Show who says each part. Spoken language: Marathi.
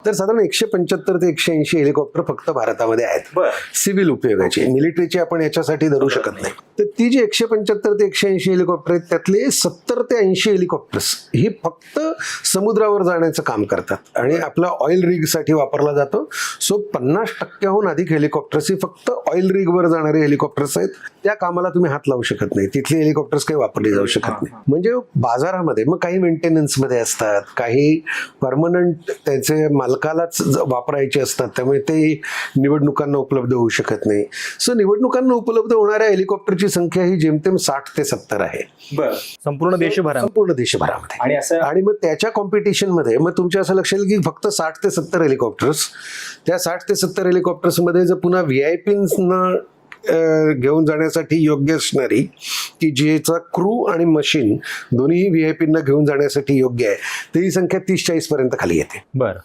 Speaker 1: तर साधारण 175 ते 180 हेलिकॉप्टर फक्त भारतामध्ये आहेत सिव्हिल उपयोगाची. मिलिटरीची आपण याच्यासाठी धरू शकत नाही. तर ती जी 175 ते 180 हेलिकॉप्टर आहेत त्यातले 70 ते 80 हेलिकॉप्टर्स ही फक्त समुद्रावर जाण्याचं काम करतात आणि आपला ऑइल रिग साठी वापरला जातो. सो 50% अधिक हेलिकॉप्टर्स ही फक्त ऑइल रिगवर जाणारे हेलिकॉप्टर्स आहेत. त्या कामाला तुम्ही हात लावू शकत नाही. तिथले हेलिकॉप्टर्स काही वापरले जाऊ शकत नाही. म्हणजे बाजारामध्ये मग काही मेंटेनन्स मध्ये असतात, काही परमनंट त्याचे मालकालाच वापरायचे असतात, त्यामुळे ते निवडणुकांना उपलब्ध होऊ शकत नाही. सो निवडणुकांना उपलब्ध होणाऱ्या हेलिकॉप्टरची संख्या ही जेमतेम 60 ते 70 आहे.
Speaker 2: संपूर्ण
Speaker 1: देशभरामध्ये. आणि मग त्याच्या कॉम्पिटिशन मध्ये मग तुमच्या असं लक्षात येईल की फक्त 60 ते 70 हेलिकॉप्टर्स, त्या 60 ते 70 हेलिकॉप्टर्स मध्ये जर पुन्हा व्हीआयपींना घेऊन जाण्यासाठी योग्य असणारी की ज्याचा क्रू आणि मशीन दोन्ही व्हीआयपींना घेऊन जाण्यासाठी योग्य आहे, ती संख्या 30-40 पर्यंत खाली येते.
Speaker 2: बरं.